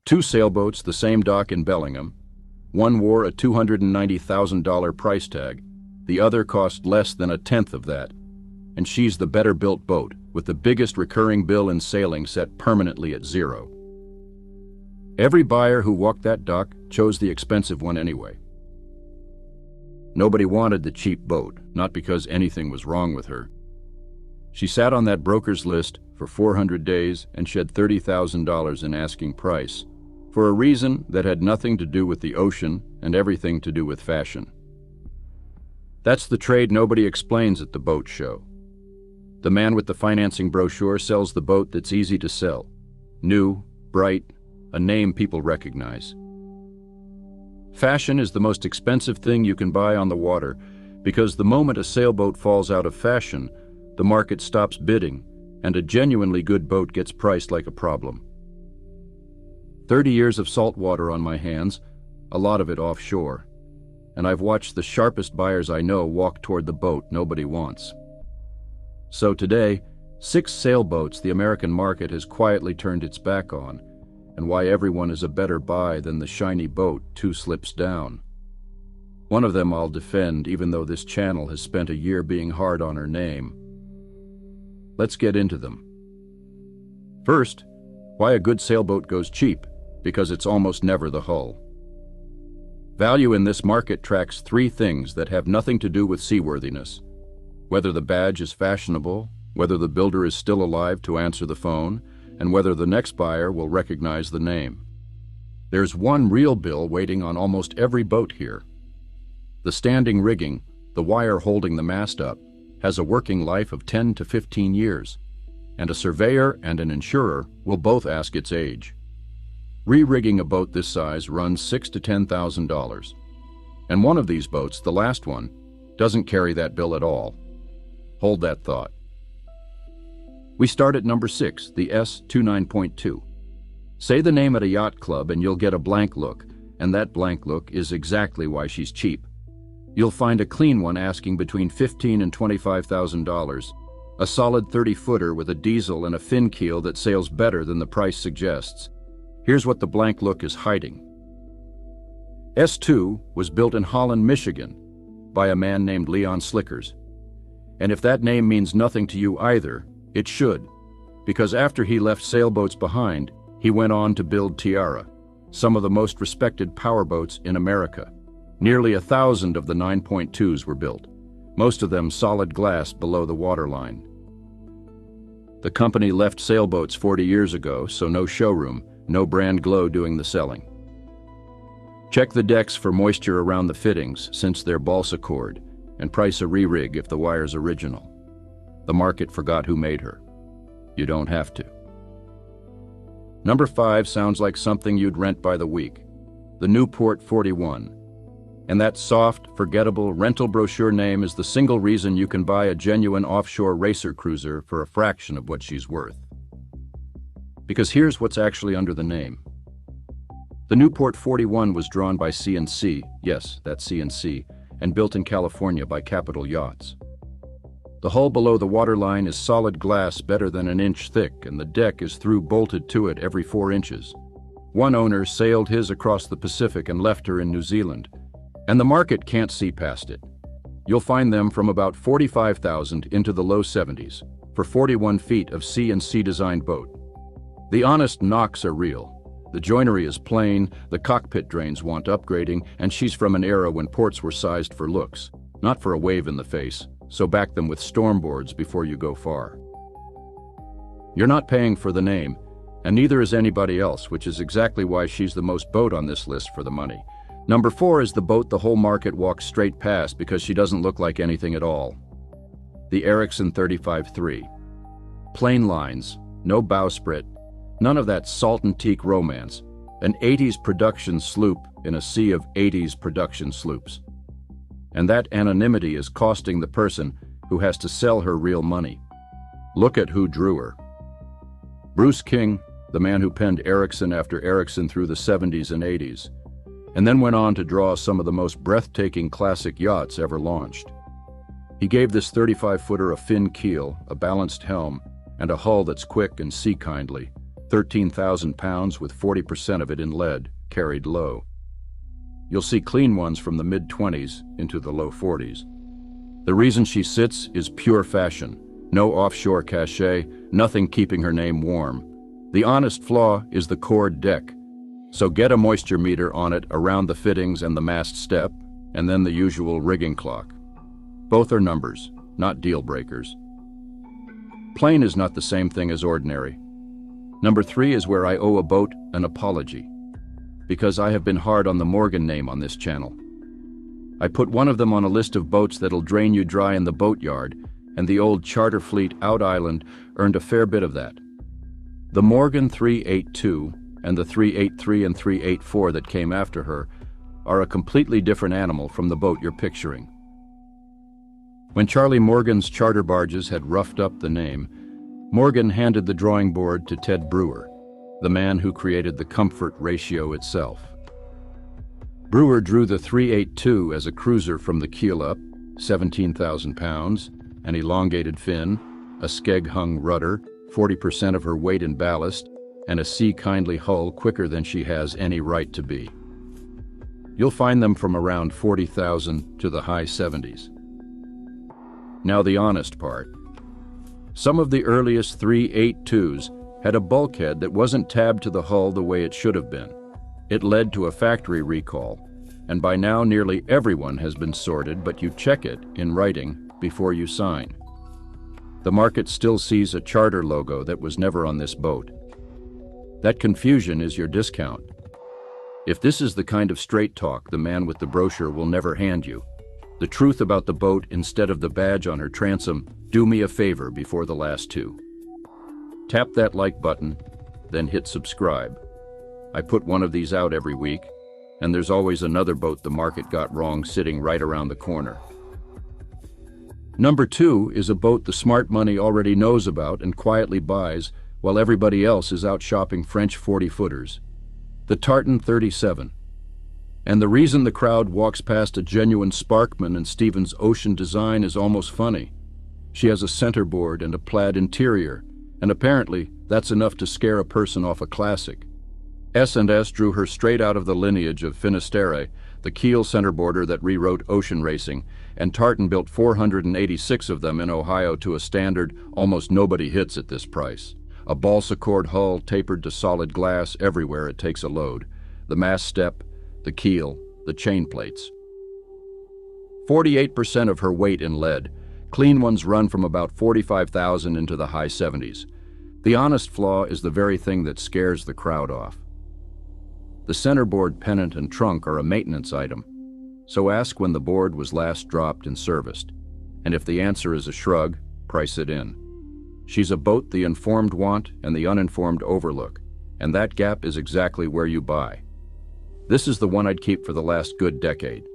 Two sailboats, the same dock in Bellingham. One wore a $290,000 price tag. The other cost less than a tenth of that. And she's the better-built boat, with the biggest recurring bill in sailing set permanently at zero. Every buyer who walked that dock chose the expensive one anyway. Nobody wanted the cheap boat, not because anything was wrong with her. She sat on that broker's list for 400 days and shed $30,000 in asking price, for a reason that had nothing to do with the ocean and everything to do with fashion. That's the trade nobody explains at the boat show. The man with the financing brochure sells the boat that's easy to sell. New, bright, a name people recognize. Fashion is the most expensive thing you can buy on the water, because the moment a sailboat falls out of fashion, the market stops bidding, and a genuinely good boat gets priced like a problem. 30 years of salt water on my hands, a lot of it offshore, and I've watched the sharpest buyers I know walk toward the boat nobody wants. So today, 6 sailboats the American market has quietly turned its back on, and why everyone is a better buy than the shiny boat 2 slips down. One of them I'll defend, even though this channel has spent a year being hard on her name. Let's get into them. First, why a good sailboat goes cheap, because it's almost never the hull. Value in this market tracks 3 things that have nothing to do with seaworthiness: whether the badge is fashionable, whether the builder is still alive to answer the phone, and whether the next buyer will recognize the name. There's one real bill waiting on almost every boat here. The standing rigging, the wire holding the mast up, has a working life of 10 to 15 years, and a surveyor and an insurer will both ask its age. Re-rigging a boat this size runs $6,000 to $10,000. And one of these boats, the last one, doesn't carry that bill at all. Hold that thought. We start at number 6, the S29.2. Say the name at a yacht club and you'll get a blank look, and that blank look is exactly why she's cheap. You'll find a clean one asking between $15,000 and $25,000, a solid 30-footer with a diesel and a fin keel that sails better than the price suggests. Here's what the blank look is hiding. S2 was built in Holland, Michigan, by a man named Leon Slickers. And if that name means nothing to you either, it should, because after he left sailboats behind, he went on to build Tiara, some of the most respected powerboats in America. Nearly 1,000 of the 9.2s were built, most of them solid glass below the waterline. The company left sailboats 40 years ago, so no showroom, no brand glow doing the selling. Check the decks for moisture around the fittings, since they're balsa cord, and price a re-rig if the wire's original. The market forgot who made her. You don't have to. Number 5 sounds like something you'd rent by the week. The Newport 41. And that soft, forgettable rental brochure name is the single reason you can buy a genuine offshore racer cruiser for a fraction of what she's worth. Because here's what's actually under the name. The Newport 41 was drawn by C&C, yes, that's C&C, and built in California by Capital Yachts. The hull below the waterline is solid glass better than an inch thick, and the deck is through-bolted to it every 4 inches. One owner sailed his across the Pacific and left her in New Zealand, and the market can't see past it. You'll find them from about $45,000 into the low 70s for 41 feet of C&C designed boat. The honest knocks are real. The joinery is plain, the cockpit drains want upgrading, and she's from an era when ports were sized for looks, not for a wave in the face, so back them with storm boards before you go far. You're not paying for the name, and neither is anybody else, which is exactly why she's the most boat on this list for the money. Number 4 is the boat the whole market walks straight past because she doesn't look like anything at all. The Ericson 35-3. Plain lines, no bowsprit, none of that salt and teak romance, an 80s production sloop in a sea of 80s production sloops. And that anonymity is costing the person who has to sell her real money. Look at who drew her. Bruce King, the man who penned Ericson after Ericson through the 70s and 80s, and then went on to draw some of the most breathtaking classic yachts ever launched. He gave this 35-footer a fin keel, a balanced helm, and a hull that's quick and sea-kindly, 13,000 pounds with 40% of it in lead, carried low. You'll see clean ones from the mid-20s into the low 40s. The reason she sits is pure fashion. No offshore cachet, nothing keeping her name warm. The honest flaw is the cord deck. So get a moisture meter on it around the fittings and the mast step, and then the usual rigging clock. Both are numbers, not deal breakers. Plain is not the same thing as ordinary. Number 3 is where I owe a boat an apology, because I have been hard on the Morgan name on this channel. I put one of them on a list of boats that'll drain you dry in the boatyard, and the old charter fleet out island earned a fair bit of that. The Morgan 382 and the 383 and 384 that came after her are a completely different animal from the boat you're picturing. When Charlie Morgan's charter barges had roughed up the name, Morgan handed the drawing board to Ted Brewer, the man who created the comfort ratio itself. Brewer drew the 382 as a cruiser from the keel up, 17,000 pounds, an elongated fin, a skeg-hung rudder, 40% of her weight in ballast, and a sea-kindly hull quicker than she has any right to be. You'll find them from around 40,000 to the high 70s. Now the honest part. Some of the earliest 382s had a bulkhead that wasn't tabbed to the hull the way it should have been. It led to a factory recall, and by now nearly everyone has been sorted, but you check it in writing before you sign. The market still sees a charter logo that was never on this boat. That confusion is your discount. If this is the kind of straight talk the man with the brochure will never hand you, the truth about the boat instead of the badge on her transom, do me a favor before the last two. Tap that like button, then hit subscribe. I put one of these out every week, and there's always another boat the market got wrong sitting right around the corner. Number 2 is a boat the smart money already knows about and quietly buys while everybody else is out shopping French 40-footers. The Tartan 37. And the reason the crowd walks past a genuine Sparkman and Stevens Ocean design is almost funny. She has a centerboard and a plaid interior, and apparently that's enough to scare a person off a classic. S&S drew her straight out of the lineage of Finisterre, the keel centerboarder that rewrote ocean racing, and Tartan built 486 of them in Ohio to a standard almost nobody hits at this price. A balsa cord hull tapered to solid glass everywhere it takes a load. The mast step, the keel, the chain plates. 48% of her weight in lead. Clean ones run from about 45,000 into the high 70s. The honest flaw is the very thing that scares the crowd off. The centerboard pennant and trunk are a maintenance item, so ask when the board was last dropped and serviced. And if the answer is a shrug, price it in. She's a boat the informed want and the uninformed overlook, and that gap is exactly where you buy. This is the one I'd keep for the last good decade.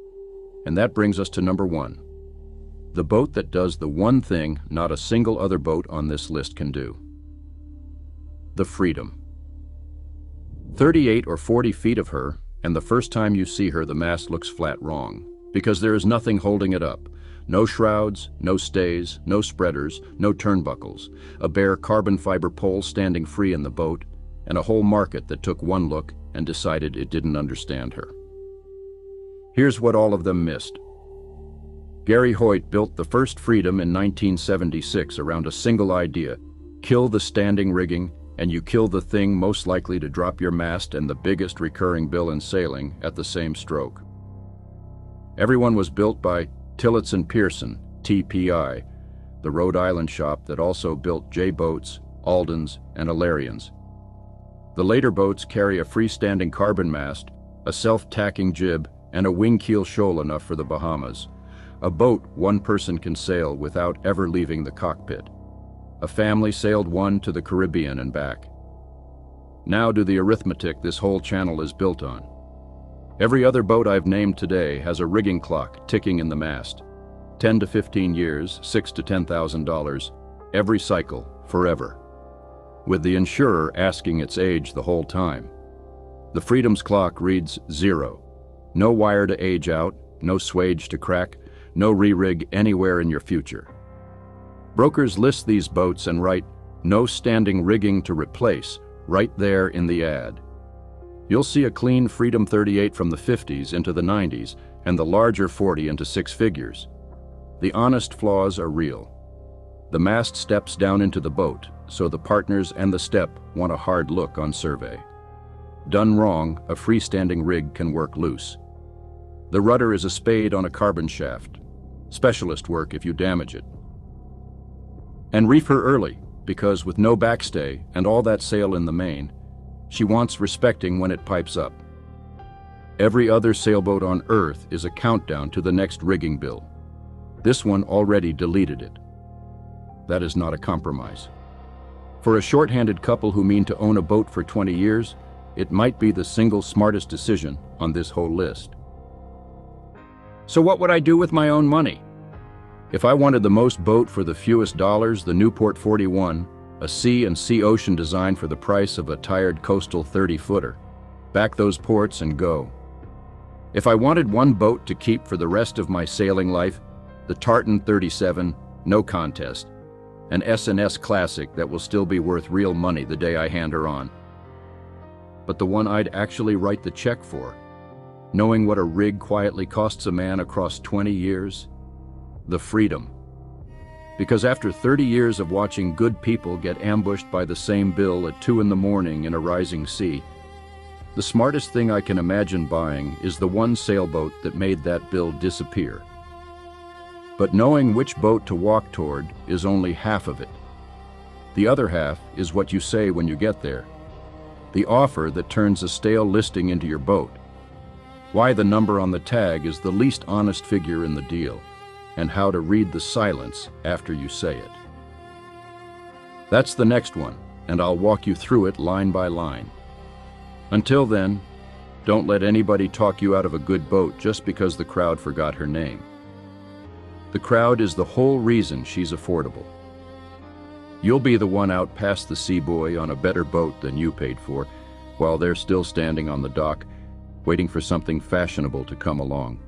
And that brings us to number 1. The boat that does the one thing not a single other boat on this list can do. The Freedom. 38 or 40 feet of her, and the first time you see her the mast looks flat wrong, because there is nothing holding it up. No shrouds, no stays, no spreaders, no turnbuckles, a bare carbon fiber pole standing free in the boat, and a whole market that took one look and decided it didn't understand her. Here's what all of them missed. Gary Hoyt built the first Freedom in 1976 around a single idea: kill the standing rigging, and you kill the thing most likely to drop your mast and the biggest recurring bill in sailing at the same stroke. Everyone was built by Tillotson and Pearson, TPI, the Rhode Island shop that also built J-boats, Aldens, and Alarians. The later boats carry a freestanding carbon mast, a self-tacking jib, and a wing keel shoal enough for the Bahamas. A boat one person can sail without ever leaving the cockpit. A family sailed one to the Caribbean and back. Now do the arithmetic this whole channel is built on. Every other boat I've named today has a rigging clock ticking in the mast. 10 to 15 years, $6,000 to $10,000, every cycle, forever. With the insurer asking its age the whole time. The Freedom's clock reads 0. No wire to age out, no swage to crack, no re-rig anywhere in your future. Brokers list these boats and write, no standing rigging to replace, right there in the ad. You'll see a clean Freedom 38 from the 50s into the 90s and the larger 40 into six figures. The honest flaws are real. The mast steps down into the boat, so the partners and the step want a hard look on survey. Done wrong, a freestanding rig can work loose. The rudder is a spade on a carbon shaft. Specialist work if you damage it. And reef her early, because with no backstay and all that sail in the main, she wants respecting when it pipes up. Every other sailboat on Earth is a countdown to the next rigging bill. This one already deleted it. That is not a compromise. For a short-handed couple who mean to own a boat for 20 years, it might be the single smartest decision on this whole list. So what would I do with my own money? If I wanted the most boat for the fewest dollars, the Newport 41, a sea and sea ocean design for the price of a tired coastal 30-footer. Back those ports and go. If I wanted one boat to keep for the rest of my sailing life, the Tartan 37, no contest, an S&S classic that will still be worth real money the day I hand her on. But the one I'd actually write the check for, knowing what a rig quietly costs a man across 20 years, the Freedom. Because after 30 years of watching good people get ambushed by the same bill at 2 in the morning in a rising sea, the smartest thing I can imagine buying is the one sailboat that made that bill disappear. But knowing which boat to walk toward is only half of it. The other half is what you say when you get there. The offer that turns a stale listing into your boat. Why the number on the tag is the least honest figure in the deal, and how to read the silence after you say it. That's the next one, and I'll walk you through it line by line. Until then, don't let anybody talk you out of a good boat just because the crowd forgot her name. The crowd is the whole reason she's affordable. You'll be the one out past the sea buoy on a better boat than you paid for, while they're still standing on the dock, waiting for something fashionable to come along.